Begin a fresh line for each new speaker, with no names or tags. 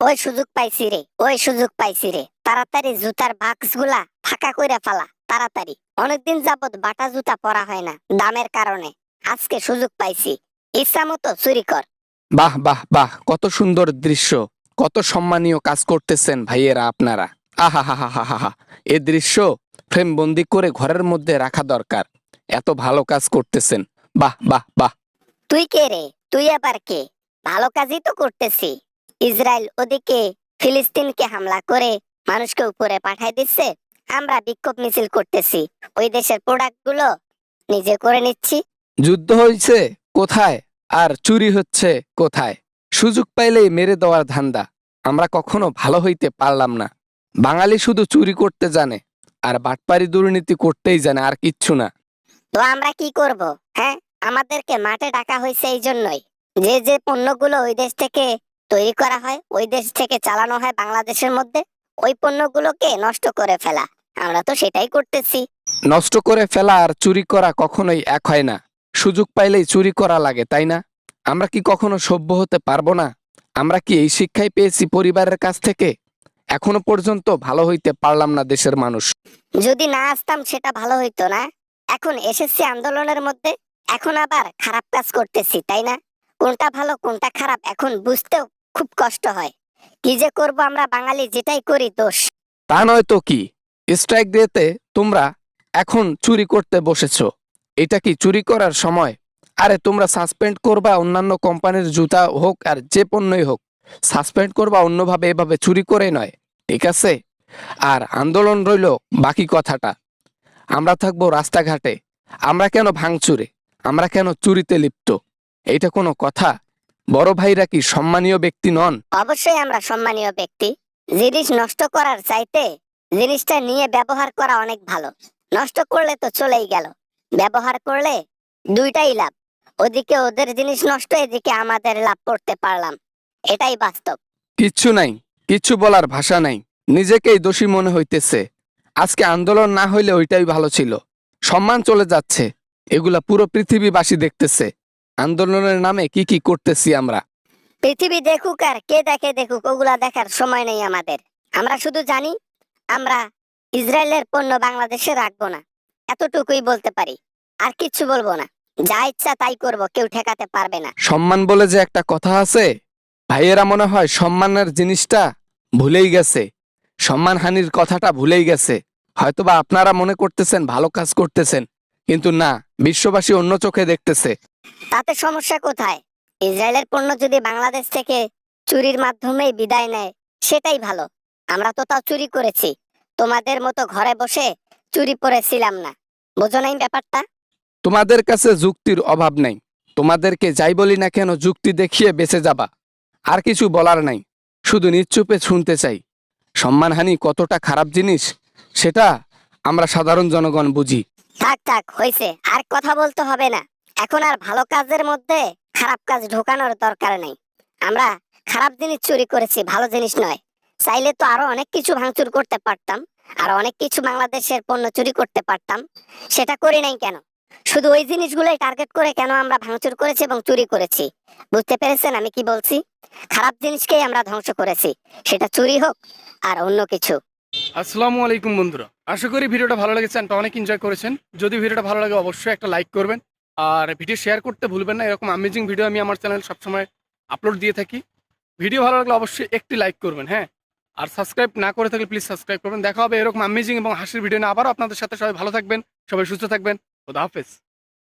ওই সুযোগ পাইছি রে, ওই সুযোগ পাইছি রে। তাড়াতাড়ি জুতার বাক্স গুলা ফাঁকা কইরা ফেলা, তাড়াতাড়ি। অনেকদিন যাবত বাটা জুতা পরা হয় না দামের কারণে। আজকে সুযোগ পাইছি, ইচ্ছা মতো চুরি কর।
বাহ বাহ বাহ, কত সুন্দর দৃশ্য, কত সম্মানীয় কাজ করতেছেন ভাইয়েরা আপনারা। আহা হা হা হা হা হা, এ দৃশ্য ফ্রেম বন্দি করে ঘরের মধ্যে রাখা দরকার। এত ভালো কাজ করতেছেন, বাহ বাহ বাহ।
তুই কে রে? তুই আবার কে? ভালো কাজই তো করতেছি। ইসরায়েল ওদিকে ফিলিস্তিনকে হামলা করে মানুষকে উপরে পাঠাই দিচ্ছে, আমরা বিক্ষোভ মিছিল করতেছি। ওই দেশের প্রোডাক্ট গুলো নিজে করে নিচ্ছি।
যুদ্ধ হয়েছে কোথায় আর চুরি হচ্ছে কোথায়? সুযোগ পাইলেই মেরে দেওয়ার ধান্দা। আমরা কখনো ভালো হইতে পারলাম না। বাঙালি শুধু চুরি করতে জানে আর বাটপারি দুর্নীতি করতেই জানে, আর কিচ্ছু না।
তো আমরা কি করব? হ্যাঁ, আমাদেরকে মাঠে ডাকা হয়েছে এই জন্যই। যে যে পণ্যগুলো ওই দেশ থেকে তৈরি করা হয়, ওই দেশ থেকে চালানো হয় বাংলাদেশের মধ্যে, ওই পণ্যগুলোকে নষ্ট করে ফেলা। আমরা তো সেটাই করতেছি।
নষ্ট করে ফেলা আর চুরি করা কখনোই এক হয় না। সুযোগ পাইলেই চুরি করা লাগে, তাই না? আমরা কি কখনো সভ্য হতে পারবো না? আমরা কি এই শিক্ষাই পেয়েছি পরিবারের কাছ থেকে? এখনো পর্যন্ত ভালো হইতে পারলাম না দেশের মানুষ।
যদি না আসতাম সেটা ভালো হইতো না। এখন এসেছি আন্দোলনের মধ্যে, এখন আবার খারাপ কাজ করতেছি, তাই না? কোনটা ভালো কোনটা খারাপ এখন বুঝতেও খুব কষ্ট হয়। কি যে করব, আমরা বাঙালি যেটাই করি দোষ।
তা নয় তো কি, স্ট্রাইক দিতে তোমরা এখন চুরি করতে বসেছো। এটা কি চুরি করার সময়? আরে তোমরা সাসপেন্ড করবা অন্যান্য কোম্পানির জুতা হোক আর যে পণ্যই হোক, সাসপেন্ড করবা অন্যভাবে, এভাবে চুরি করে নয়, ঠিক আছে? আর আন্দোলন রইল বাকি কথাটা। আমরা থাকবো রাস্তাঘাটে, আমরা কেন ভাঙচুরে, আমরা কেন চুরিতে লিপ্ত? এইটা কোনো কথা? বড় ভাইরা কি সম্মানীয় ব্যক্তি নন?
অবশ্যই আমরা সম্মানীয় ব্যক্তি। জিনিস নষ্ট করার চাইতে জিনিসটা নিয়ে ব্যবহার করা অনেক ভালো। নষ্ট করলে তো চলেই গেল, ব্যবহার করলে দুইটাই লাভ। ওদিকে ওদের জিনিস নষ্ট, এদিকে আমাদের লাভ করতে পারলাম, এটাই বাস্তব।
কিচ্ছু নাই, কিচ্ছু বলার ভাষা নাই। নিজেকেই দোষী মনে হইতেছে। আজকে আন্দোলন না হইলে ওইটাই ভালো ছিল। সম্মান চলে যাচ্ছে, এগুলা পুরো পৃথিবীবাসী দেখতেছে। আন্দোলনের নামে কি কি করতেছি আমরা।
পৃথিবী দেখুক আর কে দেখে দেখুক, ওগুলা দেখার সময় নেই আমাদের। আমরা শুধু জানি আমরা ইসরায়েলের পণ্য বাংলাদেশে রাখবো না, এতটুকুই বলতে পারি। আর কিচ্ছু বলবো না। যা ইচ্ছা তাই করব, কেউ ঠেকাতে পারবে না।
সম্মান বলে যে একটা কথা আছে, ভাইয়েরা মনে হয় সম্মানের জিনিসটা ভুলেই গেছে। সম্মানহানির কথাটা ভুলেই গেছে। হয়তোবা আপনারা মনে করতেছেন ভালো কাজ করতেছেন, কিন্তু না, বিশ্ববাসী অন্য চোখে দেখতেছে।
তাতে সমস্যা কোথায়? ইসরায়েলের পণ্য যদি বাংলাদেশ থেকে চুরির মাধ্যমেই বিদায় নেয়, সেটাই ভালো। আমরা তো তাও চুরি করেছি, তোমাদের মতো ঘরে বসে চুরি পড়েছিলাম না। বোঝো নাই ব্যাপারটা?
তোমাদের কাছে যুক্তির অভাব নাই। তোমাদেরকে যাই বলি না কেন যুক্তি দেখিয়ে বেঁচে যাবা। আর কিছু বলার নাই, শুধু নিশ্চুপে শুনতে চাই। সম্মানহানি কতটা খারাপ জিনিস সেটা আমরা সাধারণ জনগণ বুঝি।
থাক থাক, হয়েছে, আর কথা বলতে হবে না। এখন আর ভালো কাজের মধ্যে খারাপ কাজ ঢোকানোর দরকার নেই। আমরা খারাপ জিনিস চুরি করেছি, ভালো জিনিস নয়। চাইলে তো আরো অনেক কিছু ভাঙচুর করতে পারতাম, আর অনেক কিছু বাংলাদেশের পণ্য চুরি করতে পারতাম। সেটা করি নাই কেন? শুধু ওই জিনিসগুলোই টার্গেট করে কেন আমরা ভাঙচুর করেছি এবং চুরি করেছি? বুঝতে পেরেছেন আমি কি বলছি? খারাপ জিনিসকেই আমরা ধ্বংস করেছি, সেটা চুরি হোক আর অন্য কিছু।
আসসালামু আলাইকুম বন্ধুরা, আশা করি ভিডিওটা ভালো লেগেছে, and অনেক এনজয় করেছেন। যদি ভিডিওটা ভালো লাগে অবশ্যই একটা লাইক করবেন, আর ভিডিও শেয়ার করতে ভুলবেন না। এরকম অ্যামেজিং ভিডিও আমি আমার চ্যানেলে সবসময় আপলোড দিয়ে থাকি। ভিডিও ভালো লাগলে অবশ্যই একটি লাইক করবেন, হ্যাঁ। আর সাবস্ক্রাইব না করে থাকলে প্লিজ সাবস্ক্রাইব করবেন। দেখা হবে এরকম অ্যামেজিং এবং হাসির ভিডিও নিয়ে আবারও আপনাদের সাথে। সবাই ভালো থাকবেন, সবাই সুস্থ থাকবেন। খোদা হাফেজ।